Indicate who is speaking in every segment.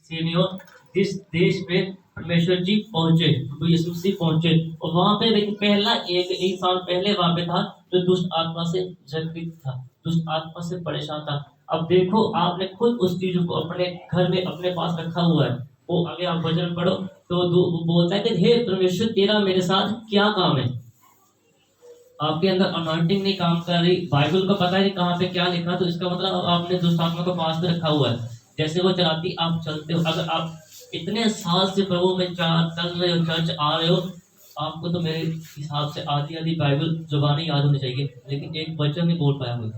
Speaker 1: सीनियों जिस देश पे परमेश्वर जी पहुंचे, प्रभु यीशु मसीह पहुंचे, और वहां पे देखिए पहला एक साल पहले वहां पे था जो दुष्ट आत्मा से जर्जरित था, दुष्ट आत्मा से परेशान था। अब देखो आपने खुद उस चीज को अपने घर में अपने पास रखा हुआ है। वो आगे आप वचन पढ़ो तो वो बोलता है कि हे परमेश्वर तेरा मेरे साथ क्या काम है। आपके अंदर अनॉइंटिंग नहीं काम कर रही, बाइबल को पता है कहाँ पे क्या लिखा, तो इसका मतलब आपने दुष्ट आत्मा को पास में रखा हुआ है। जैसे वो चलाती आप चलते हो। अगर आप इतने साल से प्रभु में चल रहे हो, चर्च आ रहे हो, आपको तो मेरे हिसाब से आधी आधी बाइबल जुबानी याद होनी चाहिए, लेकिन एक वचन नहीं बोल पाया कोई।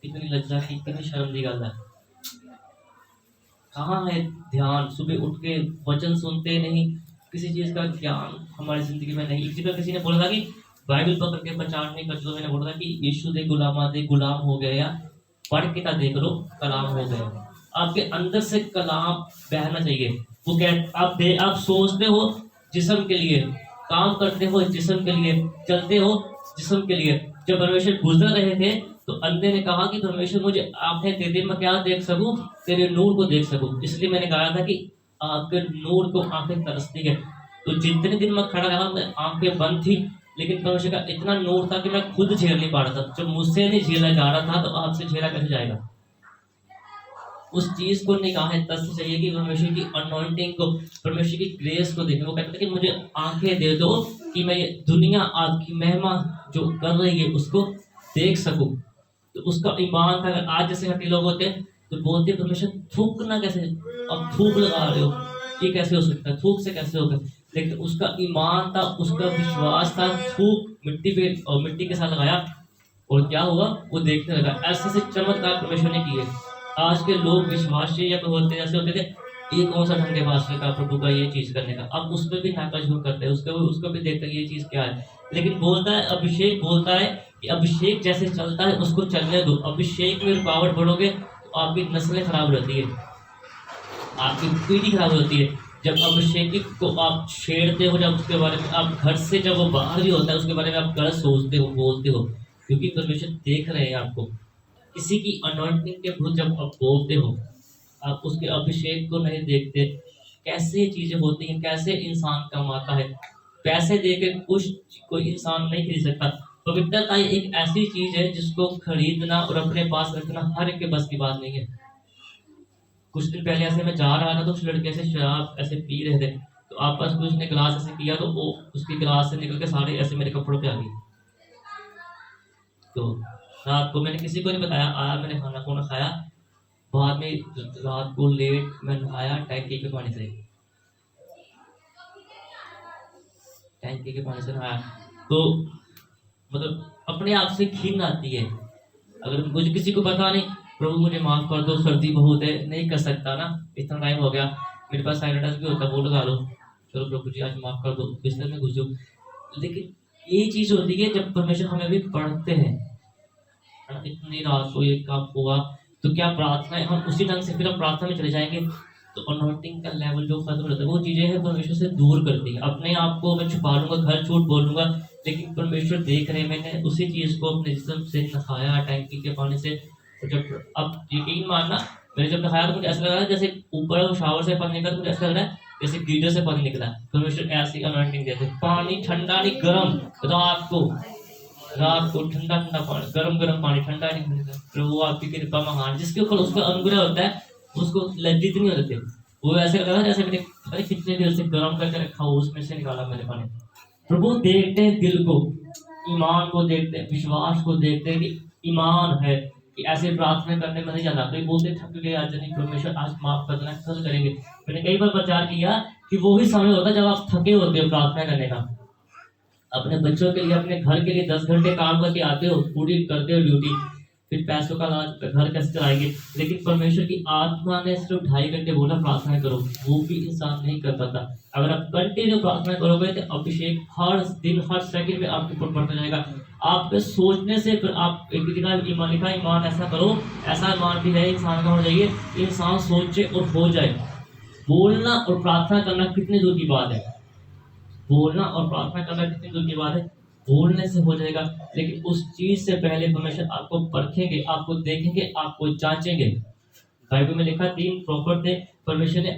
Speaker 1: कितनी लज्जा की, कितनी शर्म की गल है। कहाँ है ध्यान? सुबह उठ के वचन सुनते नहीं, किसी चीज का ज्ञान हमारी जिंदगी में नहीं। इसी पर किसी ने बोला था कि बाइबल पकड़ के प्रचार नहीं करते, तो मैंने बोला था कि यीशु दे गुलाम हो गए, या पढ़ के देख लो कलाम हो गए। आपके अंदर से कलाम बहना चाहिए। वो कह आप सोचते हो जिस्म के लिए, काम करते हो जिस्म के लिए, चलते हो जिस्म के लिए। जब परमेश्वर गुजर रहे थे तो अंधे ने कहा कि परमेश्वर मुझे आंखें दे दे, मैं क्या देख सकूं? तेरे नूर को देख सकूं। इसलिए मैंने कहा था कि आपके नूर को आंखें तरसती है। तो जितने दिन मैं खड़ा रहा, मैं आंखें बंद थी, लेकिन परमेश्वर का इतना नूर था कि मैं खुद झेल नहीं पा रहा था। जब मुझसे नहीं झेला जा रहा था तो आपसे झेला कैसे जाएगा? उस चीज को निगाहें तरस चाहिए कि परमेश्वर की अनॉइंटिंग को, परमेश्वर की ग्रेस को देखें। वो कहते हैं कि मुझे आंखें दे दो कि मैं ये दुनिया आपकी महिमा जो कर रही है उसको देख सकूं। तो उसका ईमान था। अगर आज जैसे हटी लोग होते तो बोलते परमेश्वर थूकना कैसे, अब थूक लगा रहे हो, ये कैसे हो सकता है, थूक से कैसे होगा? लेकिन उसका ईमान था, उसका विश्वास था। थूक मिट्टी पे और मिट्टी के साथ लगाया, और क्या हुआ? वो देखने लगा। ऐसे से चमत्कार परमेश्वर ने किए। आज के लोग विश्वासी या होते जैसे होते थे, ये कौन सा ढंग है पास्टर का, प्रभु का ये चीज करने का। अब उस पर भी नाकाजूर करते हैं, उसको भी देखते हैं ये चीज क्या है। लेकिन बोलता है अभिषेक, बोलता है कि अभिषेक जैसे चलता है उसको चलने दो। अभिषेक में रुकावट बढ़ोगे तो आपकी नस्लें खराब रहती है, आपकी पीढ़ी खराब होती है। जब अभिषेक को आप छेड़ते हो, जब उसके बारे में आप घर से जब वो बाहर भी होता है उसके बारे में आप गलत सोचते हो, बोलते हो, क्योंकि परमेश्वर देख रहे हैं आपको। किसी की अनॉइंटिंग के भूत जब आप बोलते हो, आप उसके अभिषेक को नहीं देखते। कैसे चीजें होती हैं, कैसे इंसान कमाता है। पैसे देकर कुछ कोई इंसान नहीं खरीद सकता। पवित्रता एक ऐसी चीज है जिसको खरीदना और अपने पास रखना हर एक के बस की बात नहीं है। कुछ दिन पहले ऐसे मैं जा रहा था तो उस लड़के से शराब ऐसे पी रहे थे, तो आपस में उसने गिलास ऐसे किया तो वो उसकी गिलास से निकल के सारे ऐसे मेरे कपड़ों पे आ गई। तो रात को मैंने किसी को नहीं बताया, आया मैंने खाना खाया, बाद में रात को लेट मैं नहाया टैंकी के पानी से, टैंकी के पानी से नहाया। तो मतलब अपने आप से घिन आती है। अगर मुझे किसी को पता नहीं, प्रभु मुझे माफ कर दो, सर्दी बहुत है, नहीं कर सकता ना, इतना टाइम हो गया, मेरे पास सैनिटाइजर भी होता है, वो लगा लो, चलो प्रभु जी आज माफ कर दो, बिस्तर में घुस जाओ। लेकिन ये चीज होती है जब परमेश्वर हमें भी पढ़ते हैं, इतनी रात को ये काम हुआ, तो क्या प्रार्थना है, हम उसी ढंग से फिर हम प्रार्थना में चले जाएंगे तो अनॉइंटिंग का लेवल जो खत्म रहता है, वो चीजें हैं परमेश्वर से दूर करती है। अपने आप को मैं छुपा लूंगा, घर झूठ बोलूंगा, लेकिन परमेश्वर देख रहे हैं। मैंने उसी चीज को अपने जिस्म से नहाया टैंकी के पानी से। और जब अब यकीन मानना, मैंने जब नहाया तो मुझे ऐसा लग रहा है जैसे ऊपर शावर से पानी निकला, तो मुझे ऐसा लग रहा है जैसे गीजर से पानी निकला। परमेश्वर ऐसी अनॉइंटिंग देते, पानी ठंडा नहीं गर्म, रात को ठंडा ठंडा पानी, गरम गरम पानी, ठंडा नहीं मिलेगा। प्रभु आपकी कृपा महान, जिसके ऊपर उसका अनुग्रह होता है उसको लज्जित नहीं होते। वो ऐसे लगा जैसे मैंने पता नहीं कितने देर से गर्म करके रखा हो, उसमें से निकाला मैंने पानी। प्रभु देखते हैं दिल को, ईमान को देखते हैं, विश्वास को देखते हैं कि ईमान है कि ऐसे प्रार्थना करने में नहीं जाता। तो बोलते थक गए आज नहीं, परमेश्वर आज माफ कर देना, कल करेंगे। मैंने कई बार प्रचार किया कि वो ही समय होता है जब आप थके होते हो प्रार्थना करने का। अपने बच्चों के लिए, अपने घर के लिए 10 घंटे काम करके आते हो, पूरी करते हो ड्यूटी, फिर पैसों का घर कैसे चलाएंगे। लेकिन परमेश्वर की आत्मा ने सिर्फ 2.5 घंटे बोला प्रार्थना करो, वो भी इंसान नहीं कर पाता। अगर आप कंटिन्यू प्रार्थना करोगे तो अभिषेक हर दिन हर सेकंड में आपके ऊपर बढ़ता जाएगा। आपके सोचने से फिर आप एक ईमान लिखा, ईमान ऐसा करो, ऐसा ईमान भी है इंसान का होना चाहिए, इंसान सोचे और हो जाए। बोलना और प्रार्थना करना कितनी दूर की बात है, बोलना और प्रार्थना करना कितनी दूर की बात है। बोलने से हो जाएगा, लेकिन उस चीज से पहले परमेश्वर आपको परखेंगे, आपको देखेंगे, आपको जांचेंगे। बाइबल में लिखा 3 प्रॉफिट थे, परमेश्वर ने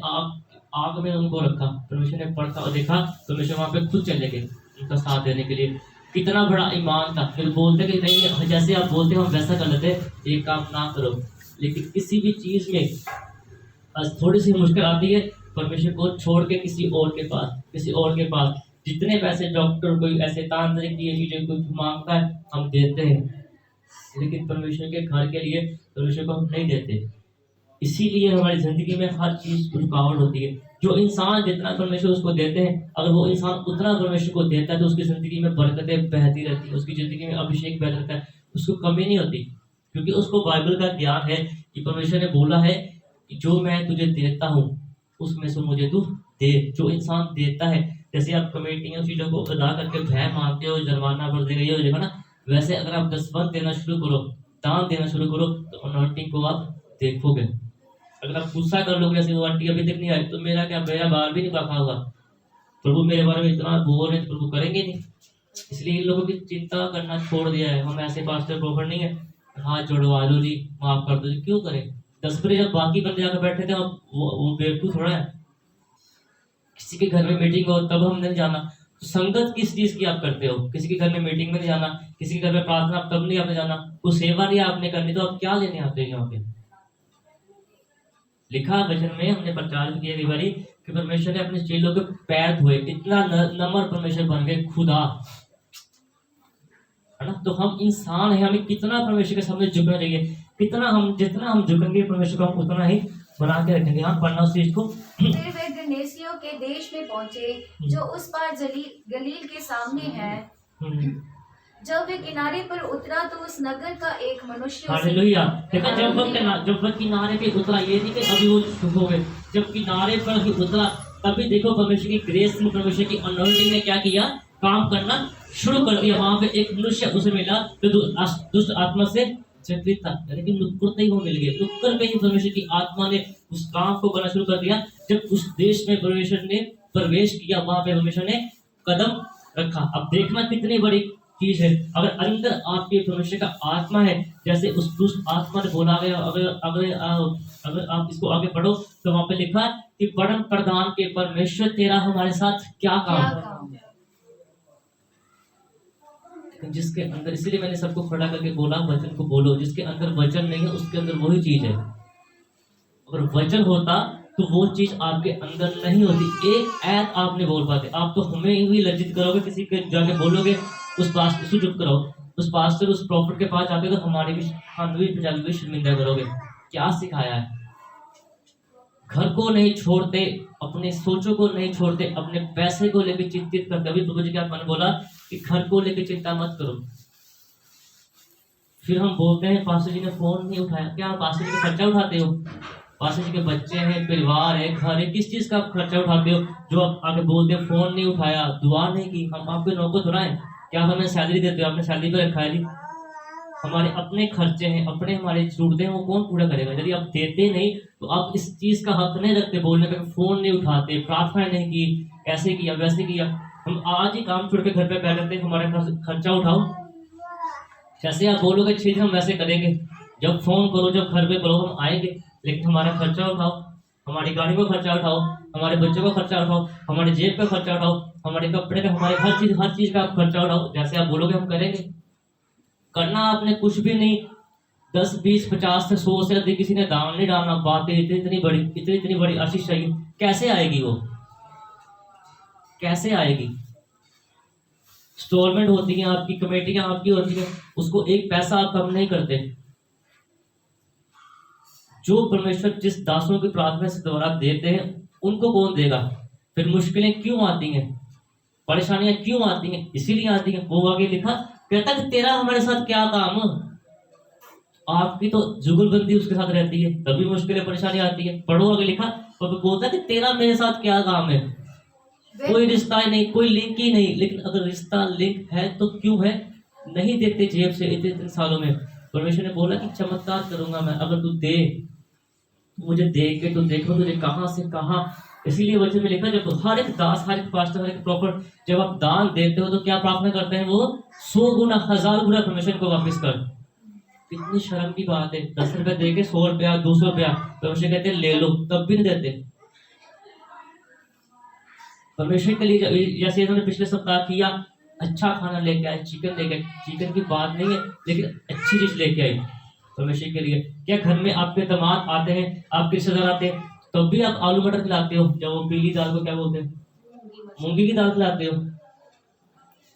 Speaker 1: आग में उनको रखा, परमेश्वर ने पढ़ा और देखा, परमेश्वर वहां पे खुद चले गए उनका साथ देने के लिए। कितना बड़ा ईमान था। फिर बोलते कि नहीं, जैसे आप बोलते हो हम वैसा कर लेते, ये काम ना करो। लेकिन किसी भी चीज में थोड़ी सी मुश्किल आती है, परमेश्वर को छोड़ के किसी और के पास जितने पैसे डॉक्टर कोई ऐसे तांत्रिक ये चीजें कुछ मांगता है हम देते हैं, लेकिन परमेश्वर के घर के लिए परमेश्वर को हम नहीं देते। इसीलिए हमारी जिंदगी में हर चीज रुकावट होती है। जो इंसान जितना परमेश्वर उसको देते हैं, अगर वो इंसान उतना परमेश्वर को देता है तो उसकी जिंदगी में बरकतें बहती रहती है, उसकी जिंदगी में अभिषेक बहता रहता है, उसको कमी नहीं होती, क्योंकि उसको बाइबल का ज्ञान है कि परमेश्वर ने बोला है कि जो मैं तुझे देता हूँ उसमें से मुझे तू दे। जो इंसान देता है, जैसे आप कमेटियों चीजों को अदा करके भय मानते हो, जुर्माना भर देगा, ये हो जाएगा ना, वैसे अगर आप दसवंत देना शुरू करो, दान देना शुरू करो, तो अनॉइंटिंग को आप देखोगे। अगर आप गुस्सा कर लोगे, जैसे वो आंटी अभी तक नहीं आई, तो मेरा बाल भी नहीं बाका होगा, प्रभु मेरे बारे में इतना बोल रहे, प्रभु करेंगे नहीं। इसलिए इन लोगों की चिंता करना छोड़ दिया है। हम ऐसे पास्टर प्रोफेट नहीं है, हाथ जोड़वा लो जी, माफ कर दो जी, क्यों करें? 10 बजे जब बाकी बंदे जाकर बैठे थे, वो बेवकूफ थोड़ा है। किसी के घर में मीटिंग हो तब हम नहीं जाना, तो संगत किस चीज की आप करते हो? किसी के घर में मीटिंग में नहीं जाना, किसी के घर में प्रार्थना तब नहीं आपने जाना, वो सेवा नहीं आपने करनी, तो आप क्या लेने आते हैं यहाँ पे? लिखा वचन में, हमने प्रचार किया कई बारी कि परमेश्वर ने अपने चेलों के पैर धोए, इतना नम्र परमेश्वर बन गए, खुदा, है ना। तो हम इंसान हैं, हमें कितना परमेश्वर के सामने झुकना चाहिए, जितना हम झुकेंगे परमेश्वर को हम उतना ही बना के रखेंगे। हाँ, पढ़ना उस चीज को।
Speaker 2: फिर वे गन्नेसियों के देश में पहुंचे, जो उस पार गलील के सामने है। जब वे किनारे पर उतरा तो उस नगर का एक मनुष्य
Speaker 1: हालेलुया। देखा, जब वह किनारे पे उतरा, ये नहीं कि अभी वो शुभ हो गए, जब किनारे पर ही उतरा तभी देखो परमेश्वर की ग्रेस में, परमेश्वर की अनॉइंटिंग ने क्या किया, काम करना शुरू कर दिया। वहां पे एक मनुष्य उसे मिला जो दुष्ट आत्मा से चक्रित था, यानी कि नुक्कड़ ही वो मिल गए। नुक्कड़ पे ही परमेश्वर की आत्मा ने उस काम को करना शुरू कर दिया। जब उस देश में परमेश्वर ने प्रवेश किया, वहां पे परमेश्वर ने कदम रखा। अब देखना कितनी बड़ी चीज है। अगर अंदर आपके परमेश्वर का आत्मा है, जैसे उस दुष्ट आत्मा ने बोला गया, अगर आप इसको आगे पढ़ो तो वहां पे लिखा कि परम प्रधान के परमेश्वर तेरा हमारे साथ क्या काम। जिसके अंदर, इसीलिए मैंने सबको खड़ा करके बोला, वचन को बोलो। जिसके अंदर वचन नहीं है उसके अंदर वही चीज है। अगर वचन होता तो वो चीज आपके अंदर नहीं होती। एक ऐत आप नहीं बोल पाते, आप तो हमें ही लज्जित करोगे, किसी के जाके बोलोगे उस पास्टर से चुप करो, उस पास्टर उस प्रॉफिट के पास जाते तो हमारे भी शर्मिंदा करोगे। क्या सिखाया है? घर को नहीं छोड़ते, अपने सोचों को नहीं छोड़ते, अपने पैसे को लेकर चिंतित करते। अभी प्रभु जी के आत्मा ने बोला कि घर को लेकर चिंता मत करो। फिर हम बोलते हैं पास्टर जी ने फोन नहीं उठाया। क्या पास्टर जी का खर्चा उठाते हो? पास्टर जी के बच्चे हैं, परिवार है, घर है, किस चीज का आप खर्चा उठाते हो जो आप आगे बोलते हो फोन नहीं उठाया, दुआ नहीं की? हम आपके नौकर थोड़ा है, क्या हमें सैलरी देते हो? आपने सैलरी पे रखा है जी। हमारे अपने खर्चे हैं, अपने हमारे जरूरतें हैं, वो कौन पूरा करेगा? यदि आप देते नहीं तो आप इस चीज का हक नहीं रखते बोलने पे, फोन नहीं उठाते, प्रार्थना नहीं की, ऐसे किया वैसे किया। हम आज ही काम छोड़ के घर पे बैठ जाते, हमारे खर्चा उठाओ। जैसे आप बोलोगे चीज हम वैसे करेंगे, जब फोन करो, जब घर पे करो हम आएंगे, लेकिन हमारा खर्चा उठाओ, हमारी गाड़ी को खर्चा उठाओ, हमारे बच्चों का खर्चा उठाओ, हमारे जेब का खर्चा उठाओ, हमारे कपड़े का, हमारे हर चीज का आप खर्चा उठाओ। जैसे आप बोलोगे हम करेंगे। करना आपने कुछ भी नहीं, 10, 20, 50 से 100 से अधिक किसी ने दान नहीं डालना। बातें इतनी बड़ी आशीष चाहिए, कैसे आएगी वो? कैसे आएगी? इंस्टॉलमेंट होती है आपकी, कमेटियां आपकी होती है, उसको एक पैसा आप कम नहीं करते। जो परमेश्वर जिस दासों की प्रार्थना से द्वारा देते हैं उनको कौन देगा? फिर मुश्किलें क्यों आती हैं, परेशानियां क्यों आती हैं? इसीलिए आती हैं। वो आगे लिखा, कहता कि तेरा हमारे साथ क्या काम? आपकी तो जुगलबंदी उसके साथ रहती है, तभी मुश्किलें परेशानी आती है। पढ़ो आगे लिखा, तो बोलता कि तेरा मेरे साथ क्या काम है? कोई रिश्ता ही नहीं, कोई लिंक ही नहीं। लेकिन अगर रिश्ता लिंक है तो क्यों है नहीं देते जेब से इतने सालों में? परमेश्वर ने बोला कि चमत्कार करूंगा मैं, अगर तू दे, मुझे देख के तो देखो तुझे कहां से कहां। इसीलिए वचन में लिखा, जब हर एक दास, हर एक पास्टर, हर एक प्रॉफिट जब आप दान देते हो तो क्या प्रार्थना करते हैं? वो 100 गुना, 1000 गुना परमेश्वर को वापस कर। कितनी शर्म की बात है, 10 रुपए दे के 100 रुपया 200 रुपया परमेश्वर कहते हैं ले लो, तब भी नहीं देते परमेश्वर के लिए। जैसे इन्होंने पिछले सप्ताह किया, अच्छा खाना लेके आए, चिकन लेके आए, चिकन की बात नहीं है लेकिन अच्छी चीज लेके आई परमेश्वर के लिए। क्या घर में आपके दामाद आते हैं, आपके रिश्तेदार आते हैं, तब भी आप आलू मटर खिलाते हो, जब वो पीली दाल को क्या बोलते हैं, मूंगी की दाल खिलाते हो।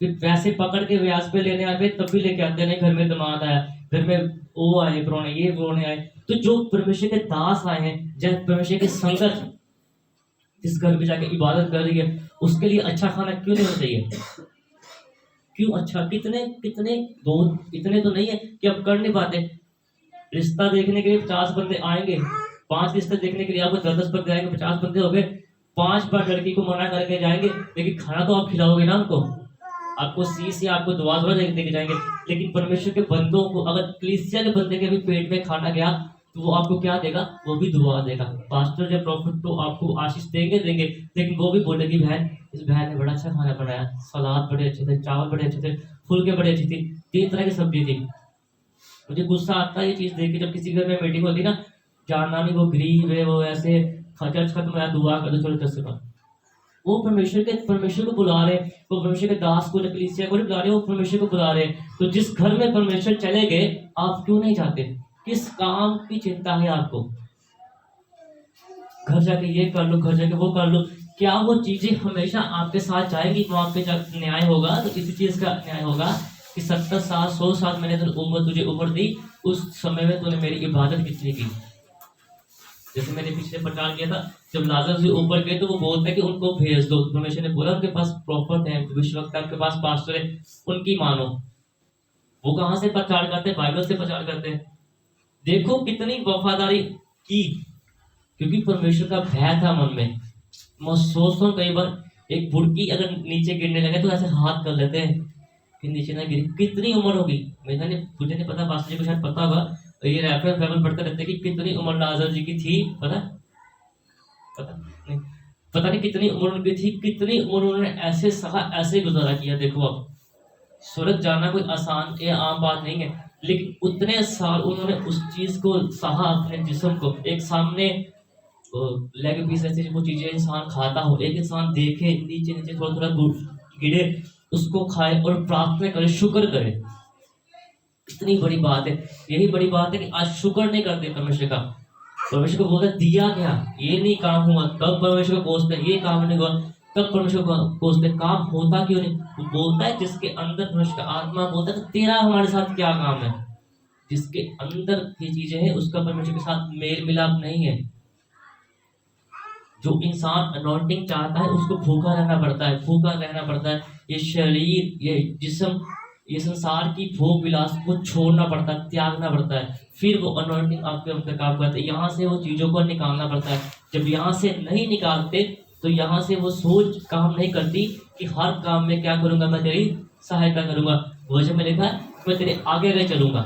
Speaker 1: फिर पैसे पकड़ के व्याज पे लेने आते तब भी लेके आते, नहीं घर में दामाद आया, घर में वो आए पुराने, ये पुराने आए। तो जो परमेश्वर के दास आए हैं, जब परमेश्वर की संगत जिस घर में जाके इबादत कर रही है, उसके लिए अच्छा खाना क्यों नहीं होना चाहिए? क्यों अच्छा? कितने कितने बहुत इतने तो नहीं है कि अब कर नहीं पाते। रिश्ता देखने के लिए 50 बंदे आएंगे, 5 रिश्ते देखने के लिए आपको 10 बंदे आएंगे, 50 बंदे हो गए, 5 बार लड़की को मना करके जाएंगे, लेकिन खाना तो आप खिलाओगे ना उनको, आपको सी आपको दुआ देके जाएंगे। लेकिन परमेश्वर के बंदों को अगर कलीसिया के बंदे के भी पेट में खाना गया तो वो आपको क्या देगा? वो भी दुआ देगा। पास्टर या प्रॉफिट तो आपको आशीष देंगे, लेकिन वो भी बोलेगी बहन, इस बहन ने बड़ा अच्छा खाना बनाया, सलाद बड़े अच्छे थे, चावल बड़े अच्छे थे, फुलके बड़े अच्छी थी, 3 तरह की सब्जी थी। मुझे गुस्सा आता है ये चीज देख के, जब किसी घर में मीटिंग होती ना, जानना नहीं वो गरीब है, वो ऐसे खर्च खत्म है, दुआ कर दो चलो 10 का। वो परमेश्वर को बुला रहे, वो परमेश्वर के दास को, कलीसिया को नहीं बुला रहे, वो परमेश्वर को बुला रहे। तो जिस घर में परमेश्वर चले गए, आप क्यों नहीं जाते? किस काम की चिंता है आपको? घर जाके ये कर लो, घर जाके वो कर लो, क्या वो चीजें हमेशा आपके साथ जाएगी? वहां पे जब न्याय होगा तो किसी चीज का न्याय होगा कि 70 साल 100 साल मैंने तुझे उम्र दी, उस समय में तूने मेरी इबादत कितनी की? जैसे मैंने पिछले प्रचार किया था, जब लाजर से ऊपर गए तो वो बोलते कि उनको भेज दो। परमेश्वर ने बोला उनके पास प्रॉफिट है, भविष्यवक्ता, उनके पास पास्टर है, उनकी मानो। वो कहां से प्रचार करते हैं? बाइबल से प्रचार करते हैं। देखो कितनी वफादारी की, क्योंकि परमेश्वर का भय था मन में। मैं सोचता हूँ कई बार एक बुड़की अगर नीचे गिरने लगे तो ऐसे हाथ कर लेते हैं कि नीचे ना गिरे। कितनी उम्र होगी मुझे नहीं पता, पास्टर जी को शायद पता होगा, ये रेफरेंस बाइबल पढ़ते रहते कि कितनी उम्र लाजर जी की थी, पता नहीं कितनी उम्र उनकी थी, कितनी उम्र उन्होंने ऐसे सहा, ऐसे गुजारा किया। देखो अब सूरज जाना कोई आसान या आम बात नहीं है, लेकिन उतने साल उन्होंने उस चीज को सहा, अपने जिस्म को। एक सामने लेग पीस ऐसी वो चीजें इंसान खाता हो, एक इंसान देखे नीचे नीचे थोड़ा थोड़ा गिरे, उसको खाए और प्रार्थना करे, शुक्र करे। इतनी बड़ी बात है। यही बड़ी बात है कि आज शुक्र नहीं करते परमेश्वर का। परमेश्वर को बोलता दिया क्या, ये नहीं काम हुआ, तब परमेश्वर को कोसते, ये काम नहीं हुआ तब परमेश्वर को कोसते, काम होता क्यों नहीं? वो बोलता है जिसके अंदर परमेश्वर का आत्मा बोलता है तेरा हमारे साथ क्या काम है। जिसके अंदर की चीजें हैं उसका परमेश्वर के साथ मेल मिलाप नहीं है। जो इंसान अनॉइंटिंग चाहता है उसको भूखा रहना पड़ता है, भूखा रहना पड़ता है। ये शरीर, ये जिस्म, ये संसार की भोग विलास को छोड़ना पड़ता है, त्यागना पड़ता है, फिर वो अनॉइंटिंग आपके अंदर काम करता है। यहाँ से वो चीजों को निकालना पड़ता है। जब यहाँ से नहीं निकालते तो यहाँ से वो सोच काम नहीं करती कि हर काम में क्या करूंगा, मैं तेरी सहायता करूंगा। वजह में लिखा है मैं तेरे आगे आगे चलूंगा,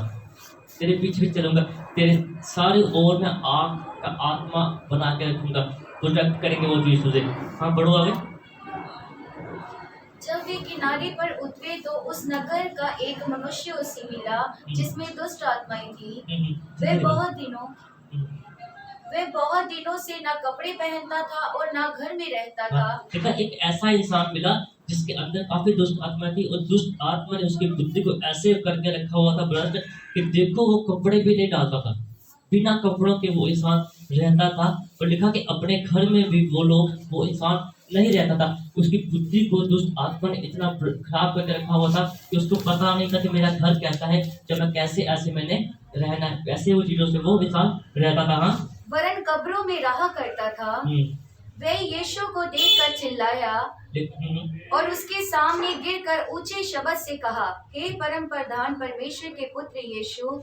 Speaker 1: तेरे पीछे चलूंगा, तेरे सारे ओर में आग का आत्मा बना के रखूंगा, प्रोटेक्ट करेंगे वो चीज तुझे। हाँ बढ़ो आगे।
Speaker 2: जब वे किनारे पर उतरे तो उस नगर का एक मनुष्य उसे मिला जिसमें दुष्ट आत्माएं थी। वे बहुत दिनों से ना कपड़े पहनता था और ना घर में रहता था।
Speaker 1: देखा, एक ऐसा इंसान मिला जिसके अंदर काफी दुष्ट आत्मा थी, और दुष्ट आत्मा ने उसकी बुद्धि को ऐसे करके रखा हुआ था भ्रष्ट कि देखो वो कपड़े भी नहीं डालता था, बिना कपड़ों के वो इंसान रहता था। और लिखा कि अपने घर में भी वो इंसान नहीं रहता था। उसकी बुद्धि को दुष्ट आत्मा ने इतना खराब करके रखा हुआ था कि उसको पता नहीं था कि मेरा घर कैसा है, जब मैं कैसे ऐसे मैंने रहना है। ऐसे वो चीजों से वो इंसान रहता था। हाँ,
Speaker 2: वरन कब्रों में रहा करता था। वे यीशु को देखकर चिल्लाया और उसके सामने गिरकर ऊंचे शब्द से कहा, हे परम प्रधान परमेश्वर के पुत्र यीशु,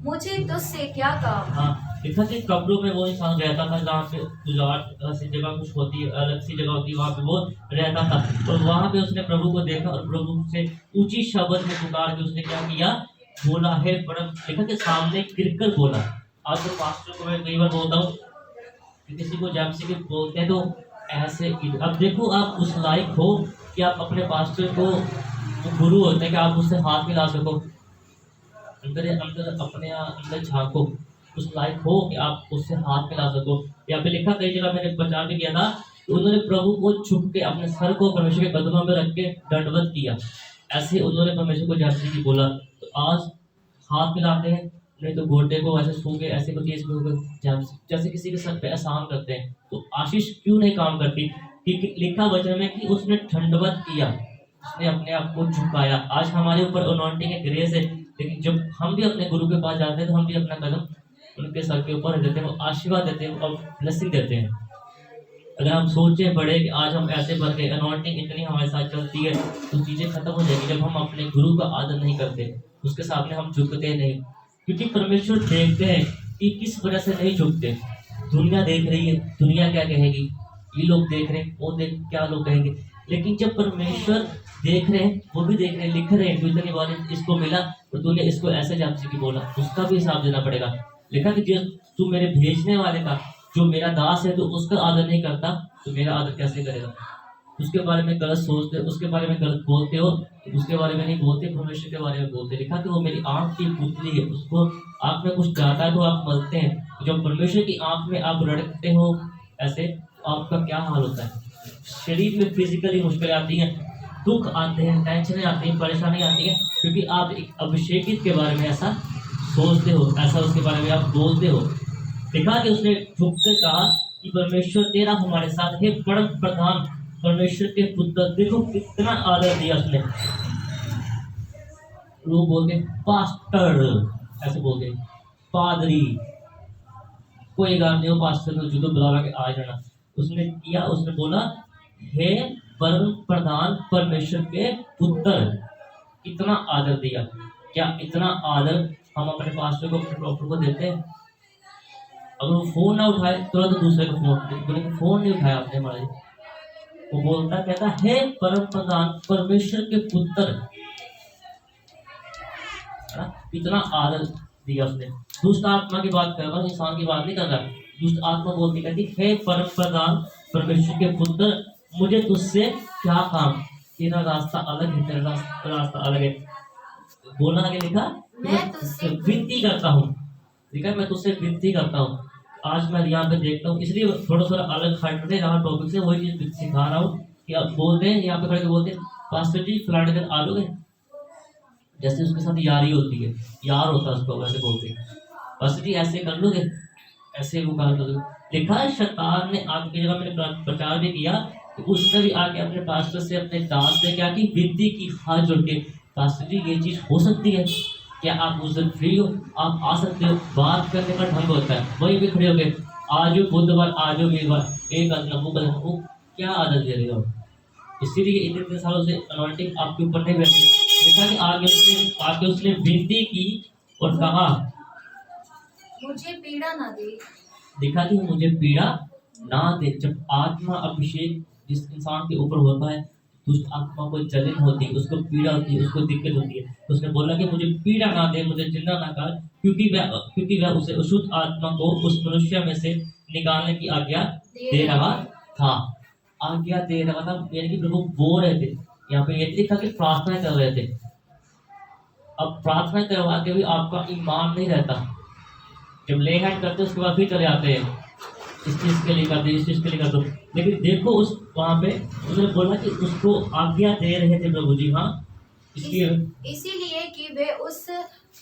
Speaker 2: मुझे तुझसे क्या काम?
Speaker 1: हाँ, देखा कि कब्रों में वो इंसान रहता था, जहाँ पे उजाड़ सी जगह कुछ होती है, अलग सी जगह होती है, वहाँ पे वो रहता था। और वहाँ पे उसने प्रभु को देखा और प्रभु से ऊंची शब्द में पुकार के उसने क्या किया, बोला है परम, देखा कि सामने गिरकर बोला। आज तो पास्टर को मैं कई बार बोलता हूँ कि किसी को जब से बोलते हैं तो ऐसे, अब देखो आप उस लायक हो कि आप अपने पास्टर को, गुरु होते हैं कि आप उससे हाथ मिला सको। अंदर अंदर अपने अंदर झांको, उस लायक हो कि आप उससे हाथ मिला सको। यहाँ पे लिखा, कई जगह मैंने प्रचार भी किया था, तो उन्होंने प्रभु को झुक के अपने सर को परमेश्वर के कदमों में रख के दंडवत किया, ऐसे उन्होंने परमेश्वर को जैसे कि बोला। तो आज हाथ मिलाते हैं, नहीं तो गोटे को ऐसे छू के ऐसे को चीज जैसे किसी के सर पे एहसान करते हैं, तो आशीष क्यों नहीं काम करती? कि लिखा वचन में कि उसने दंडवत किया, उसने अपने आप को झुकाया। आज हमारे ऊपर अनॉइंटिंग है, ग्रेस है, लेकिन जब हम भी अपने गुरु के पास जाते हैं तो हम भी अपना कदम उनके सर के ऊपर देते हैं, वो आशीर्वाद देते हैं और ब्लेसिंग देते हैं। अगर हम सोचे बड़े कि आज हम ऐसे बन गए, अनॉइंटिंग इतनी हमारे साथ चलती है, तो चीजें खत्म हो जाएगी जब हम अपने गुरु का आदर नहीं करते, उसके सामने हम झुकते नहीं। क्योंकि परमेश्वर देखते हैं कि किस वजह से नहीं झुकते। दुनिया देख रही है, दुनिया क्या कहेगी, ये लोग देख रहे हैं, वो देख क्या लोग कहेंगे, लेकिन जब परमेश्वर देख रहे हैं, वो भी देख रहे हैं, लिख रहे हैं, तो इतनी बार इसको मिला तो तूने इसको ऐसे जापसी की बोला, उसका भी हिसाब देना पड़ेगा। लिखा कि जो तू मेरे भेजने वाले का, जो मेरा दास है, तो उसका आदर नहीं करता तो मेरा आदर कैसे करेगा? उसके बारे में गलत सोचते, उसके बारे में गलत बोलते हो, तो उसके बारे में नहीं बोलते, परमेश्वर के बारे में बोलते। लिखा कि वो मेरी आंख की पुतली है, उसको आंख में कुछ जाता है तो आप मलते हैं। जब परमेश्वर की आंख में आप रड़कते हो ऐसे, तो आपका क्या हाल होता है? शरीर में फिजिकली मुश्किलें आती हैं, दुख आते हैं, टेंशनें आती हैं, परेशानी आती है, क्योंकि आप एक अभिषेकित के बारे में ऐसा सोचते हो, ऐसा उसके बारे में आप बोलते हो। देखा कि उसने झुक कर कहा कि परमेश्वर तेरा हमारे साथ है, परम प्रधान परमेश्वर के पुत्र। देखो कितना आदर दिया उसने। लोग बोलते पास्टर, ऐसे बोलते पादरी, कोई काम नहीं हो पास्टर को जुदो बुला के आ जाना। उसने किया, उसने बोला हे परम प्रधान परमेश्वर के पुत्र। कितना आदर दिया। क्या इतना आदर हम अपने पास्टर को, अपने प्रॉफिट को देते हैं? अगर वो फोन ना उठाए तुरंत दूसरे को फोन, बोले फोन नहीं उठाया आपने हमारे, वो बोलता कहता हे परम प्रधान परमेश्वर के पुत्र। इतना आदर दिया उसने। दुष्ट आत्मा की बात कर रहा, इंसान की बात नहीं कर रहा। दुष्ट आत्मा बोलती कहती हे परम प्रधान परमेश्वर के पुत्र, मुझे तुझसे क्या काम, तेरा रास्ता अलग है, तेरा रास्ता अलग है। बोलना आगे लिखा, मैं तुझसे विनती करता हूँ। लिखा मैं तुझसे विनती करता हूँ। आज मैं यहाँ पे देखता हूँ, इसलिए थोड़ा अलग हट रहे जहाँ टॉपिक से, वही चीज सिखा रहा हूँ कि आप बोलते हैं यहाँ पे खड़े बोलते हैं पास्टर जी फलाने दिन आ लोगे, जैसे उसके साथ यारी होती है, यार होता है उसको, वैसे बोलते हैं पास्टर जी ऐसे कर लोगे, ऐसे वो कर लोगे। लिखा है शैतान ने आपकी जगह मैंने प्रचार भी किया, तो उसने भी आके अपने पास्टर से, अपने दास से क्या की विनती की, हाथ जोड़ के पास्टर जी ये चीज हो सकती है क्या? आप उस दिन फ्री हो, आप आ सकते हो? बात करने का ढंग होता है, वहीं भी खड़े हो गए, आज बुधवार, आज वीरवार, एक नब्बू का नब्बू, क्या आदत दे रहे हो? इसीलिए इतने सालों से अनॉइंटिंग आपके ऊपर नहीं बैठी। देखा कि आगे उसने विनती की और कहा
Speaker 2: मुझे पीड़ा ना दे।
Speaker 1: देखा कि मुझे पीड़ा ना दे। जब आत्मा अभिषेक जिस इंसान के ऊपर होता है, दुष्ट आत्मा को जलन होती है, उसको पीड़ा होती है, उसको दिक्कत होती है। तो उसने बोला कि मुझे पीड़ा ना दे, मुझे जिंदा ना कर, क्योंकि वह उसे अशुद्ध आत्मा को उस मनुष्य में से निकालने की आज्ञा दे रहा था। आज्ञा दे रहा था यानी कि प्रभु बोल रहे थे। यहाँ पे ये लिखा कि प्रार्थना कर रहे थे। अब प्रार्थना करवा के भी आपका ईमान नहीं रहता, जब ले हैंड करते उसके बाद फिर चले आते हैं इस चीज के लिए कर दो, इस चीज के लिए कर दो। लेकिन देखो उस वहां पे उन्होंने बोला कि उसको आज्ञा दे रहे थे प्रभु जी। हाँ,
Speaker 2: इसीलिए कि वे उस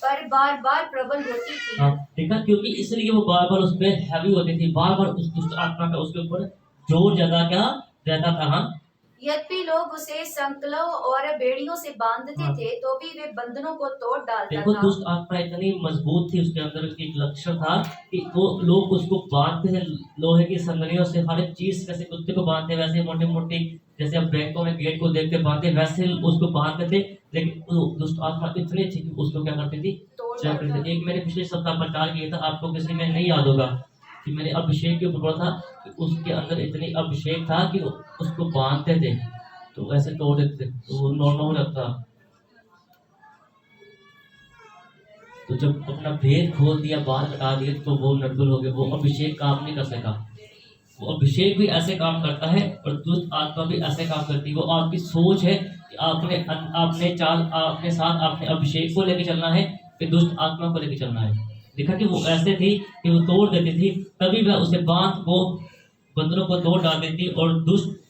Speaker 2: पर बार बार प्रबल होती थी।
Speaker 1: हाँ, देखा, क्योंकि इसलिए वो बार बार उस पर हैवी होती थी, बार बार उस दुष्ट आत्मा का उसके ऊपर जोर ज्यादा क्या रहता था। हाँ,
Speaker 2: यद्यपि लोग उसे संकलों और बेड़ियों से बांधते थे, तो भी वे बंधनों को तोड़ डालता
Speaker 1: देखो
Speaker 2: था।
Speaker 1: दुष्ट आत्मा इतनी मजबूत थी, उसके अंदर एक लक्षण था कि वो लोग उसको बांधते थे लोहे की संगलियों से। हर एक चीज जैसे कुत्ते को बांधते वैसे मोटी मोटी, जैसे आप बैंकों में गेट को देखते बांधते वैसे उसको बांधते थे। लेकिन वो दुष्ट आत्मा इतनी थी कि उसको क्या करती थी, चलते थे। एक मैंने पिछले सप्ताह प्रचार किया था, आपको किसी में नहीं याद होगा कि मैंने अभिषेक के ऊपर था कि उसके अंदर इतनी अभिषेक था कि उसको बांधते थे तो वैसे तोड़ देते थे, तो वो नॉर्मल लगता। तो जब अपना भेद खोल दिया, बाल कटा दिए, तो वो नर्वल हो गए, वो अभिषेक काम नहीं कर सका। वो अभिषेक भी ऐसे काम करता है और दुष्ट आत्मा भी ऐसे काम करती है। वो आपकी सोच है कि आपने साथ आपने अभिषेक को लेके चलना है, कि दुष्ट आत्मा को लेकर चलना है। देखा कि वो ऐसे थी कि वो तोड़ देती थी, तभी वह उसे बंदरों को तोड़ डालती थी और दुष्ट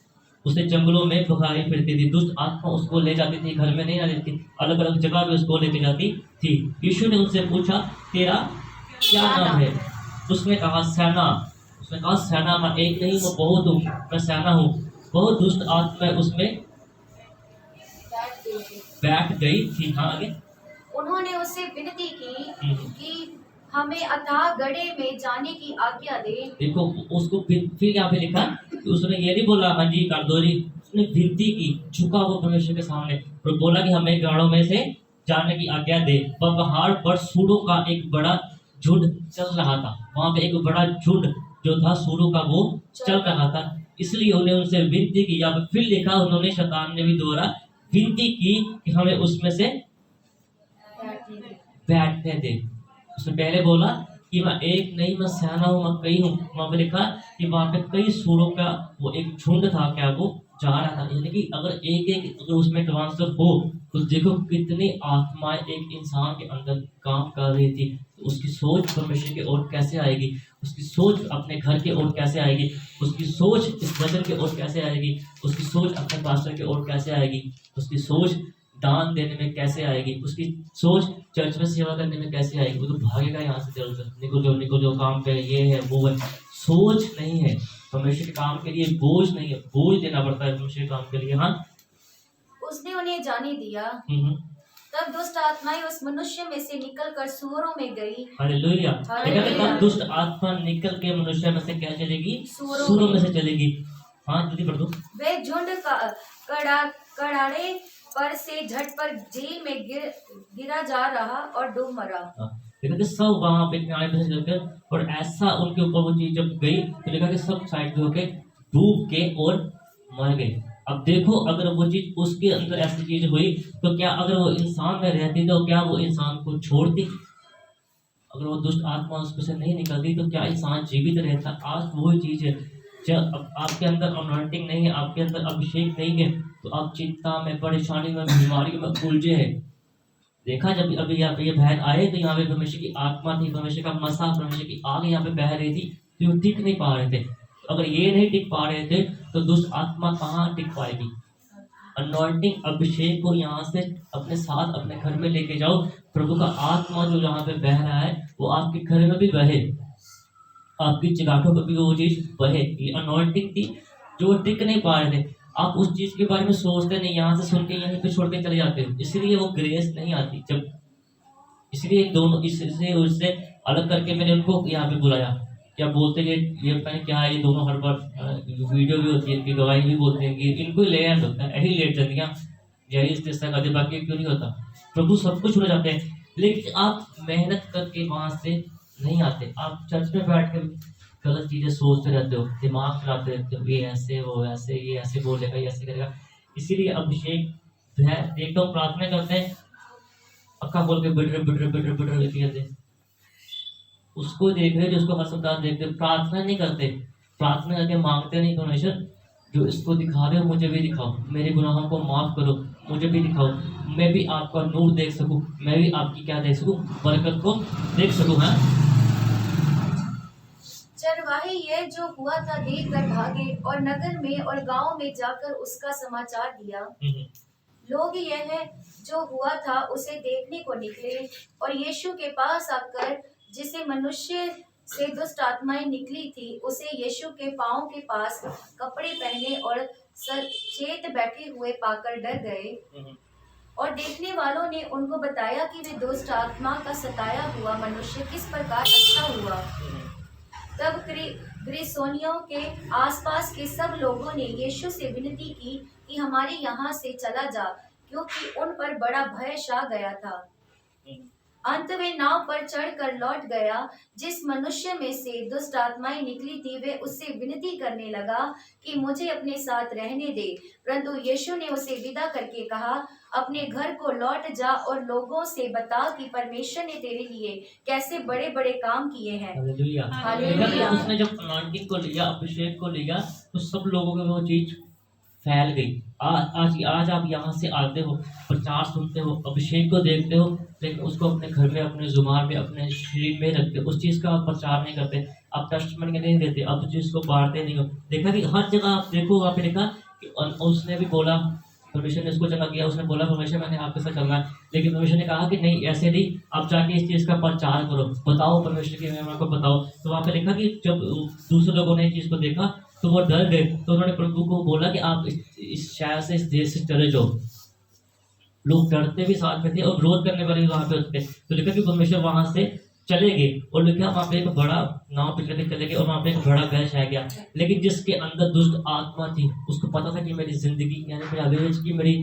Speaker 1: उसे जंगलों में भगाई फिरती थी। दुष्ट आत्मा उसको ले जाती थी, घर में नहीं आती थी, अलग अलग जगह पे उसको लेके जाती थी। यीशु ने उनसे पूछा, तेरा क्या नाम है? उसने कहा सेना। उसने कहा सेना, मैं एक नहीं, मैं बहुत हूँ, मैं सेना हूँ। बहुत दुष्ट आत्मा उसमें बैठ गई थी। हाँ, आगे।
Speaker 2: उन्होंने उससे विनती की कि हमें अथाह गड्ढे में जाने की आज्ञा दे।
Speaker 1: देखो, उसको फिर यहाँ पे लिखा कि उसने ये नहीं बोला हाँ जी कर दो जी, उसने विनती की, झुका वो परमेश्वर के सामने और बोला कि हमें गाड़ों में से जाने की आज्ञा दे। पहाड़ पर सूरों का एक बड़ा झुंड चल रहा था। वहां पे एक बड़ा झुंड जो था सूरों का, वो चल रहा था। इसलिए उन्हें उनसे विनती की। यहाँ पे फिर लिखा, उन्होंने शैतान ने भी दोबारा विनती की कि हमें उसमें से बैठने दे। उसने पहले बोला कि मैं एक नहीं, मैं सेना हूँ, मैं कई हूँ। वहां पे लिखा कि वहां पे कई सूरों का वो एक झुंड था, क्या वो जा रहा था। यानी कि अगर अगर उसमें ट्रांसफर हो तो देखो कितनी आत्माएं एक इंसान के अंदर काम कर रही थी। तो उसकी सोच परमेश्वर की ओर कैसे आएगी, उसकी सोच अपने घर के ओर कैसे आएगी, उसकी सोच इस वचन के ओर कैसे आएगी, उसकी सोच अपने पास्टर के ओर कैसे आएगी, उसकी सोच दान देने में कैसे आएगी, उसकी सोच चर्च में सेवा करने में कैसे आएगी। वो तो भागेगा यहाँ से, चल निकल जो काम पे ये है वो है। सोच नहीं है परमेश्वर के काम के लिए, बोझ नहीं है, बोझ देना पड़ता है परमेश्वर के काम के लिए। हाँ,
Speaker 2: उसने उन्हें जाने दिया। तब दुष्ट आत्माएं उस मनुष्य में से निकलकर सूअरों में गई।
Speaker 1: हालेलुया। तब दुष्ट आत्मा निकल के मनुष्य में से क्या चलेगी? सूअरों में से चलेगी। हाँ, जल्दी पढ़ दो।
Speaker 2: वे झुंड कड़ाड़े पर से झट पर जेल में गिरा जा रहा और डूब मरा।
Speaker 1: देखा कि सब वहां पे किनारे पे चलकर, और ऐसा उनके ऊपर वो चीज जब गई तो देखा कि सब साइड पे होके डूब के और मर गए। अब देखो, अगर वो चीज उसके अंदर ऐसी चीज हुई तो क्या अगर वो इंसान में रहती तो क्या वो इंसान को छोड़ती? अगर वो दुष्ट आत्मा उसमें से नहीं निकलती तो क्या इंसान जीवित रहता? आज वही चीज है, जब आपके अंदर अनॉइंटिंग नहीं है, आपके अंदर अभिषेक नहीं है, तो आप चिंता में, परेशानी में, बीमारी में उलझे हैं। देखा जब अभी यहाँ पे ये बहन आए तो यहाँ पे परमेश्वर की आत्मा थी, परमेश्वर का मसा, परमेश्वर की आग यहाँ पे बह रही थी, तो वो टिक नहीं पा रहे थे। तो अगर ये नहीं टिक पा रहे थे तो दुष्ट आत्मा कहाँ टिक पाएगी? अनॉइंटिंग, अभिषेक को यहाँ से अपने साथ अपने घर में लेके जाओ। प्रभु का आत्मा जो यहाँ पे बह रहा है वो आपके घर में भी बहे, आपकी चिगाठों पर भी वो चीज बहे। ये अनॉइंटिंग थी जो टिक नहीं पा रहे थे। आप उस चीज के बारे में सोचते नहीं, यहाँ से सुन के यहीं पे छोड़ के चले जाते हो, इसलिए वो ग्रेस नहीं आती। जब इसलिए दोनों इससे उससे अलग करके मैंने उनको यहाँ पे बुलाया। क्या बोलते हैं ये पता नहीं क्या है, ये दोनों हर बार वीडियो भी होती है, इनकी गवाही भी बोलते हैं कि इनको ले एंड होता है, यही लेट जाती यही इस तरह का, बाकी क्यों नहीं होता। प्रभु सब कुछ हो जाते हैं, लेकिन आप मेहनत करके वहां से नहीं आते। आप चर्च में बैठ के गलत चीजें सोचते रहते हो, दिमाग खराब रहते हो, ये ऐसे वो ऐसे, ये ऐसे बोलेगा, ये ऐसे करेगा। इसीलिए अभिषेक है, एक तो प्रार्थना करते हैं, अक्का बोल के बिटर बिटर बिटर बिटर लेके जाते हैं, उसको देख रहे, जो उसको हर सप्ताह देखते, प्रार्थना नहीं करते। प्रार्थना करके मांगते नहीं, परमेश्वर जो इसको दिखा रहे हो मुझे भी दिखाओ, मेरे गुनाहों को माफ करो, मुझे भी दिखाओ, मैं भी आपका नूर देख सकूं, मैं भी आपकी क्या देख सकूं, बरकत को देख सकूं। है
Speaker 2: चरवाहे यह जो हुआ था देख कर भागे और नगर में और गांव में जाकर उसका समाचार दिया। लोग यह जो हुआ था उसे देखने को निकले और यीशु के पास आकर, जिसे मनुष्य से दुष्ट आत्माएं निकली थी, उसे यीशु के पांव के पास कपड़े पहने और सचेत बैठे हुए पाकर डर गए। और देखने वालों ने उनको बताया कि वे दुष्ट आत्मा का सताया हुआ मनुष्य किस प्रकार अच्छा हुआ। तब ग्रीसोनियों के आसपास के सब लोगों ने यीशु से विनती की कि हमारे यहाँ से चला जा, क्योंकि उन पर बड़ा भय छा गया था। अंत वे नाव पर चढ़कर लौट गया। जिस मनुष्य में से दुष्ट आत्माएं निकली थी, वे उससे विनती करने लगा कि मुझे अपने साथ रहने दे, परंतु यीशु ने उसे विदा करके कहा, अपने घर को लौट जा और लोगों से बता कि परमेश्वर ने तेरे लिए कैसे बड़े बड़े काम किए हैं।
Speaker 1: हालेलुया। उसने जब अनॉइंटिंग को लिया, अभिषेक को लिया, तो सब लोगों को वो चीज फैल गई। आज आप यहाँ से आते हो, प्रचार सुनते हो, अभिषेक को देखते हो, लेकिन उसको अपने घर में, अपने जुबान में, अपने शरीर में रखते हो, उस चीज़ का आप प्रचार नहीं करते, आप टेस्टमेंट नहीं देते, आप उस चीज़ को बांटते नहीं हो। देखा कि हर जगह आप देखो, वहाँ पे लिखा कि उसने भी बोला, परमेश्वर ने उसको चंगा किया, उसने बोला परमेश्वर मैंने आपके साथ चलना है, लेकिन परमेश्वर ने कहा कि नहीं, ऐसे नहीं, आप जाके इस चीज़ का प्रचार करो, बताओ परमेश्वर की महिमा को बताओ। तो वहाँ पे लिखा कि जब दूसरे लोगों ने इस चीज़ को देखा तो वो डर गए, तो उन्होंने प्रभु को बोला कि आप इस शहर से, इस देश से चले जाओ। लोग डरते भी साथ में थे और विरोध करने वाले भी वहाँ पे थे। तो लिखा कि परमेश्वर वहाँ से चले गए, और लिखा वहाँ पे एक बड़ा नाव पे चले गए और वहाँ पे एक बड़ा गैस आ गया। लेकिन जिसके अंदर दुष्ट आत्मा थी, उसको पता था कि मेरी जिंदगी यानी मेरा अवेज की मेरी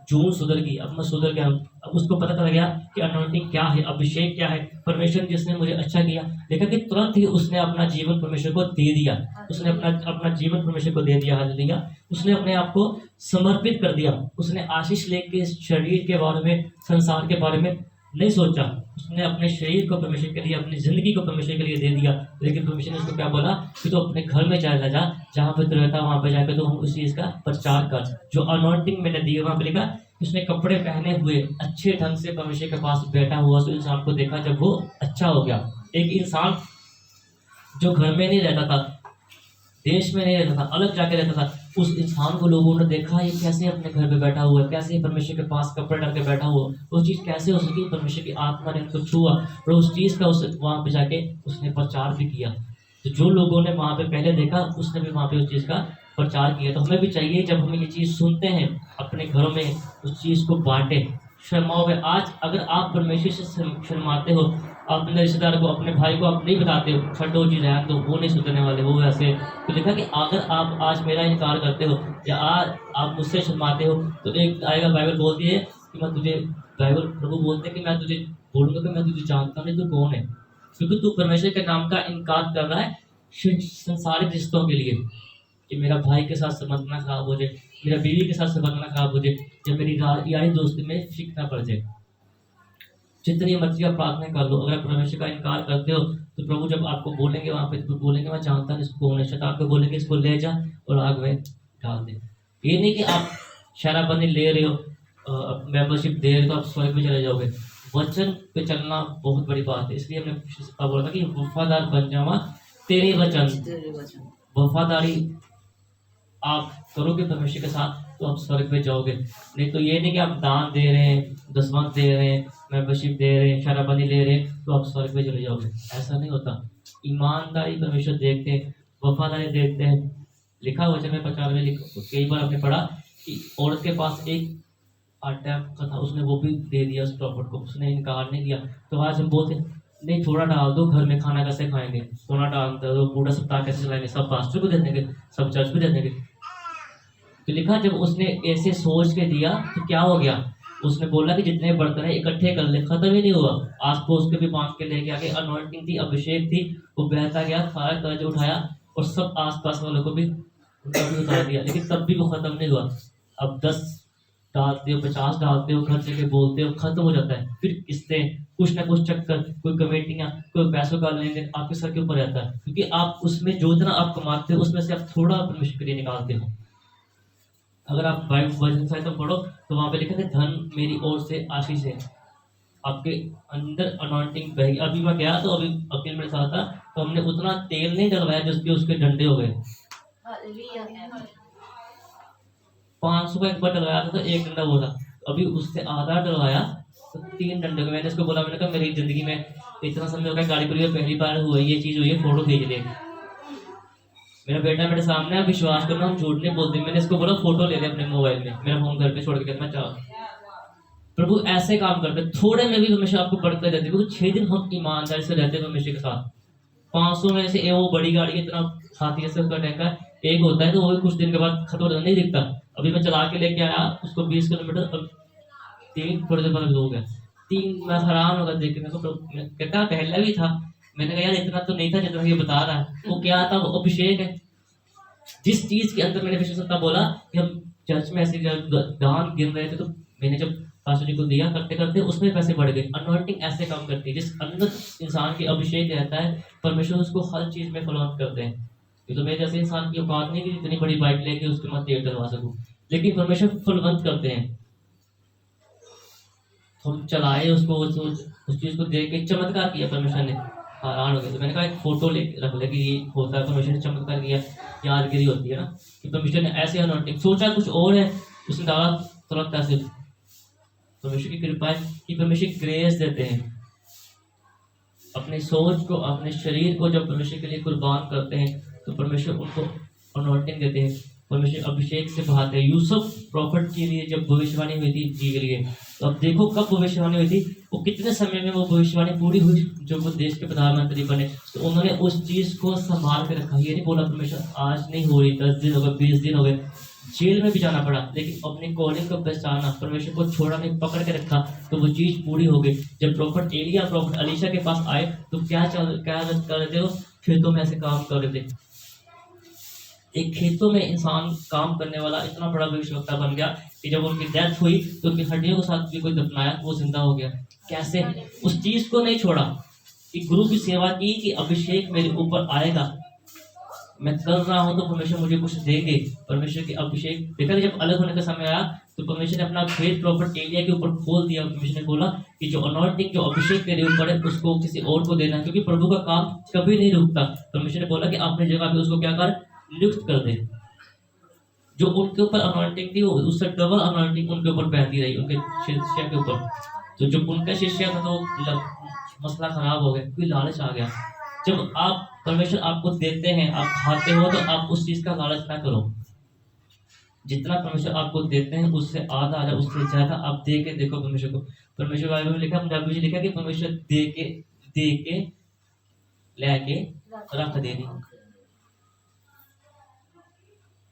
Speaker 1: जून सुधर गई, अब मैं सुधर गया हूँ। अब उसको पता चल गया कि अनॉइंटिंग क्या है, अभिषेक क्या है, परमेश्वर जिसने मुझे अच्छा किया। देखा कि तुरंत ही उसने अपना जीवन परमेश्वर को दे दिया, उसने अपना जीवन परमेश्वर को दे दिया, हालेलुया। उसने अपने आप को समर्पित कर दिया। उसने आशीष लेके इस शरीर के बारे में, संसार के बारे में नहीं सोचा, उसने अपने शरीर को परमेश्वर के लिए, अपनी जिंदगी को परमेश्वर के लिए दे दिया। लेकिन परमेश्वर ने उसको क्या बोला कि तो अपने घर में चला जा, जहाँ पे तू रहता वहाँ पे जाकर तो उस चीज़ का प्रचार कर जो अनॉइंटिंग मैंने दी है। वहाँ पे लिखा उसने कपड़े पहने हुए अच्छे ढंग से परमेश्वर के पास बैठा हुआ उस इंसान को देखा जब वो अच्छा हो गया। एक इंसान जो घर में नहीं रहता था, देश में नहीं रहता था, अलग जाके रहता था, उस इंसान को लोगों ने देखा ये कैसे अपने घर पे बैठा हुआ है, कैसे परमेश्वर के पास कपड़े डाल के बैठा हुआ। वो चीज़ कैसे हो सकी, परमेश्वर की आत्मा ने उसको छुआ और उस चीज़ का उस वहाँ पे जाके उसने प्रचार भी किया। तो जो लोगों ने वहाँ पे पहले देखा, उसने भी वहाँ पे उस चीज़ का प्रचार किया। तो हमें भी चाहिए जब हम ये चीज़ सुनते हैं अपने घरों में उस चीज़ को बांटे, शर्माओ में। आज अगर आप परमेश्वर से शर्माते हो, अपने रिश्तेदार को, अपने भाई को आप नहीं बताते हो, छठो चीज़ है तो वो नहीं सुधरने वाले, वो वैसे। तो देखा कि अगर आप आज मेरा इनकार करते हो या आज आप मुझसे शर्माते हो, तो एक आएगा, बाइबल बोलती है कि मैं तुझे, बाइबल प्रभु बोलते हैं कि मैं तुझे बोलूँगा कि मैं तुझे जानता नहीं, तू कौन है, क्योंकि तू परमेश्वर के नाम का इनकार कर रहा है संसारिक रिश्तों के लिए, कि मेरा भाई के साथ संबंध ना खराब हो जाए, मेरा बीवी के साथ संबंध ना खराब हो जाए, या मेरी यारी दोस्ती में फिक ना पड़ जाए। जितनी मर्जी आप प्रार्थना कर लो, अगर परमेश्वर का इनकार करते हो तो प्रभु जब आपको बोलेंगे वहाँ पे, तो बोलेंगे मैं जानता नहीं इसको कौन है। शैतान को बोलेंगे इसको ले जा और आग में डाल दे। ये नहीं कि आप शराबबंदी ले रहे हो, मेंबरशिप दे रहे हो तो आप स्वर्ग में चले जाओगे। वचन पे चलना बहुत बड़ी बात है, इसलिए हमने बोला था कि वफादार बन जावा तेरे वचन। वफादारी आप करोगे परमेश्वर के साथ तो आप स्वर्ग में जाओगे। नहीं तो ये नहीं कि आप दान दे रहे हैं, दसवंत दे रहे हैं, मेंबरशिप दे रहे हैं, शराबबंदी ले रहे हैं तो आप स्वर्ग में चले जाओगे। ऐसा नहीं होता। ईमानदारी परमेश्वर देखते हैं, वफादारी देखते हैं। लिखा वचन में 95 में कई बार आपने पढ़ा कि औरत के पास एक आटा का था, उसने वो भी दे दिया उस प्रॉफिट को, उसने इनकार नहीं किया। तो आज हम बोलते नहीं थोड़ा डाल दो, घर में खाना कैसे खाएंगे, थोड़ा डाल दो, पूरा सप्ताह कैसे चलाएंगे, सब पास्टर को दे देंगे, सब चर्च को दे देंगे। तो लिखा जब उसने ऐसे सोच के दिया तो क्या हो गया, उसने बोला कि जितने बर्तन है इकट्ठे कर ले, खत्म ही नहीं हुआ। आस पड़ोस के भी बांध के लेके आके, अनॉइंटिंग थी, अभिषेक थी, वो बहता गया, सारा कर्ज उठाया और सब आसपास वालों को भी उनका भी उतार दिया, लेकिन तब भी वो खत्म नहीं हुआ। अब 10 डालते हो, 50 डालते हो, घर से बोलते हो, खत्म हो जाता है। फिर किस्तें, कुछ ना कुछ चक्कर, कोई कमेटियाँ, कोई पैसों का लेन देन आपके सर के ऊपर रहता है, क्योंकि आप उसमें जो इतना आप कमाते हो उसमें से आप थोड़ा परमेश्वर के लिए निकालते हो। अगर आप बाइबल वचन साहित्य पढ़ो तो वहाँ पे लिखा है धन मेरी ओर से आशीष है, आपके अंदर अनॉइंटिंग बहेगी। अभी मैं गया तो अभी अकील मेरे साथ था, तो हमने उतना तेल नहीं डलवाया जिसके उसके डंडे हो गए। 500 का एक बार डलवाया था तो एक डंडा वो था, अभी उससे आधा डलवाया तो 3 डंडे। मैंने उसको बोला, मैंने कहा मेरी जिंदगी में इतना समय हो गया गाड़ी पर, पहली बार हुआ ये चीज़ हुई है, फोटो खींच ले। मेरा बेटा मेरे सामने, आप विश्वास करना हम झूठ नहीं बोलते, मैंने इसको बोला फोटो ले ले अपने मोबाइल में, मेरा फोन घर पे छोड़ के कहता चाहो। प्रभु ऐसे काम करते, थोड़े में भी हमेशा आपको बढ़ते रहते, क्योंकि 6 दिन हम ईमानदारी से रहते हैं परमेश्वर के साथ। 500 में से वो बड़ी गाड़ी इतना हाथी से उसका टैंकर एक होता है, तो वो भी कुछ दिन के बाद खत्म हो नहीं दिखता। अभी मैं चला के लेके आया उसको 20 किलोमीटर, अब 3 थोड़ी देर बाद हो गया 3। मैं हैरान होगा देख के, कहता पहले भी था। मैंने कहा यार इतना तो नहीं था जितना ये बता रहा है। वो क्या था, वो अभिषेक है। जिस चीज के अंदर मैंने विशेषता बोला कि हम चर्च में ऐसे दान गिन रहे थे, तो मैंने जब पास्टर जी को दिया, करते करते उसमें पैसे बढ़ गए। अनॉइंटिंग ऐसे काम करती है, जिस अंदर इंसान के अभिषेक रहता है परमेश्वर उसको हर चीज में फॉलो करते हैं। ये तो मेरे जैसे इंसान की औकात नहीं कि इतनी बड़ी बाइक लेके उसके बाद तेल डलवा सकूँ, लेकिन परमेश्वर फलवंत करते हैं। तो हम चलाए उसको, उस चीज को देख के चमत्कार किया परमेश्वर ने, हैरान हो गए। तो मैंने कहा एक फोटो ले रख ले कि ये होता है, परमेश्वर ने चमत्कार किया, यादगिरी होती है ना कि परमेश्वर ने ऐसे अनॉइंटिंग, सोचा कुछ और है, उसने डाला तुरंत ऐसे। परमेश्वर की कृपा है कि परमेश्वर ग्रेस देते हैं। अपनी सोच को, अपने शरीर को जब परमेश्वर के लिए कुर्बान करते हैं तो परमेश्वर उनको अनॉइंटिंग देते हैं, परमेश्वर अभिषेक से बहाते हैं। यूसुफ प्रॉफिट के लिए जब भविष्यवाणी हुई थी जी के लिए, तो अब देखो कब भविष्यवाणी हुई थी, वो कितने समय में वो भविष्यवाणी पूरी हुई जब वो देश के प्रधानमंत्री बने। तो उन्होंने उस चीज को संभाल के रखा। ये नहीं बोला परमेश्वर आज नहीं हो रही, 10 दिन हो गए, 20 दिन हो गए, जेल में भी जाना पड़ा, लेकिन अपने कॉलिंग को पहचाना, परमेश्वर को छोड़ा नहीं, पकड़ के रखा, तो वो चीज पूरी हो गई। जब प्रॉफिट एलिया प्रॉफिट अलीशा के पास आए तो क्या कर रहे थे, वो खेतों में ऐसे काम कर रहे थे। एक खेतों में इंसान काम करने वाला इतना बड़ा भविष्यवक्ता बन गया कि जब उनकी डेथ हुई तो उनकी हड्डियों के साथ भी कोई दफनाया तो वो जिंदा हो गया। कैसे? उस चीज को नहीं छोड़ा कि गुरु की सेवा की, कि अभिषेक मेरे ऊपर आएगा, मैं कर रहा हूं तो परमेश्वर मुझे कुछ देंगे। परमेश्वर के अभिषेक देखा, जब अलग होने का समय आया तो परमेश्वर ने अपना भेद प्रॉफिट एलिया के ऊपर खोल दिया। परमेश्वर ने बोला कि जो अनॉइंटिंग, जो अभिषेक तेरे ऊपर है, उसको किसी और को देना, क्योंकि प्रभु का काम कभी नहीं रुकता। परमेश्वर ने बोला कि अपनी जगह पे उसको क्या कर, नियुक्त कर दे। जो उनके ऊपर अनॉइंटिंग थी, वो उससे डबल अनॉइंटिंग उनके ऊपर बहती रही, उनके शिष्य के ऊपर। तो जो उनका शिष्य था तो मसला खराब हो गया, कोई लालच आ गया। जब आप परमेश्वर आपको देते हैं, आप खाते हो, तो आप उस चीज का लालच ना करो। जितना परमेश्वर आपको देते हैं उससे आधा आधा, उससे ज्यादा आप दे के देखो परमेश्वर को। परमेश्वर बाइबल में लिखा, पंजाबी में लिखा कि परमेश्वर दे के लेके रख देनी।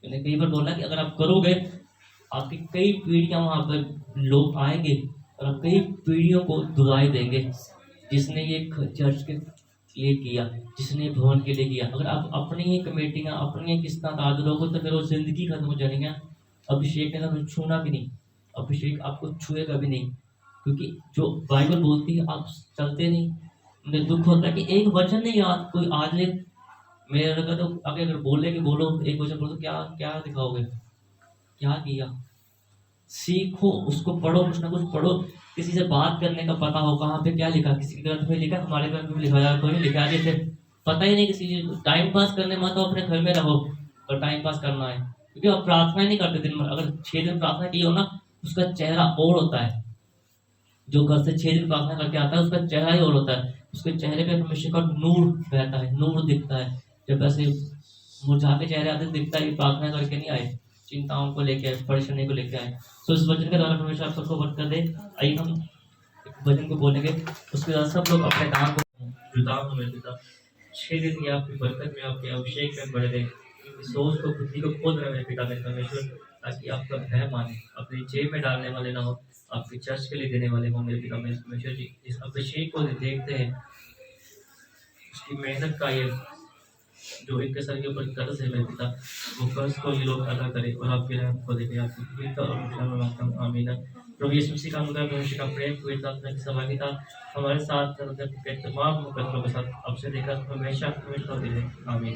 Speaker 1: मैंने कई बार बोला कि अगर आप करोगे, आपकी कई पीढ़ियां वहां पर लोग आएंगे और आप कई पीढ़ियों को दुआएं देंगे, जिसने ये चर्च के लिए किया, जिसने भवन के लिए किया। अगर आप अपनी ही कमेटियां, अपनी ही किस्ता ताज लोगे तो फिर वो जिंदगी खत्म हो जानी है। अभिषेक ने तो छूना भी नहीं, अभिषेक आपको छुएगा भी नहीं, क्योंकि जो बाइबल बोलती है आप चलते नहीं। मुझे दुख होता है कि एक वचन नहीं याद कोई आज ले मेरे लगा, तो आगे अगर बोले कि बोलो एक वचन बोलो तो क्या क्या दिखाओगे, क्या किया? सीखो, उसको पढ़ो, कुछ ना कुछ पढ़ो, किसी से बात करने का पता हो कहाँ पे क्या लिखा, किसी के ग्रंथ में लिखा, हमारे ग्रंथ में लिखा जाए, कोई नहीं लिखा आगे थे, पता ही नहीं किसी चीज। टाइम पास करने मत हो, अपने घर में रहो और टाइम पास करना है, क्योंकि आप प्रार्थना ही नहीं करते दिन में। अगर 6 दिन प्रार्थना की हो ना, उसका चेहरा और होता है। जो घर से 6 दिन प्रार्थना करके आता है उसका चेहरा ही और होता है, उसके चेहरे पे परमेश्वर का नूर बहता है, नूर दिखता है। जब ऐसे मुरझा के चेहरे आते दिखता है कि प्रार्थना करके नहीं आए, चिंताओं को लेके आए, परेशानी को लेके आए। तो इस वचन के द्वारा परमेश्वर आप सबको बरकत दे। आइए हम एक वचन को बोलेंगे, उसके बाद सब लोग अपने काम को जुटाओ। हमें पिता 6 दिन की आपकी बरकत में, आपके अभिषेक में बढ़े रहे, सोच को, बुद्धि को खोल रहे मेरे पिता मेरे परमेश्वर, ताकि आपका भय माने, अपनी जेब में डालने वाले ना हो, आपके चर्च के लिए देने वाले हो मेरे पिता मेरे परमेश्वर जी। इस अभिषेक को देखते हैं, उसकी मेहनत का ये जो एक सर के ऊपर कर्ज है मेरे पिता, वो कर्ज को ये लोग अदा करें और आपके रहम को देखें, आपकी पवित्र और मुख्य में मांगता हूं, आमीन। प्रभु यीशु मसीह का मुद्दा मनुष्य का प्रेम, पवित्र आत्मा की सहभागिता हमारे साथ के तमाम मुकद्दमों के साथ आपसे देखा हमेशा हमेशा होती रहे, आमीन।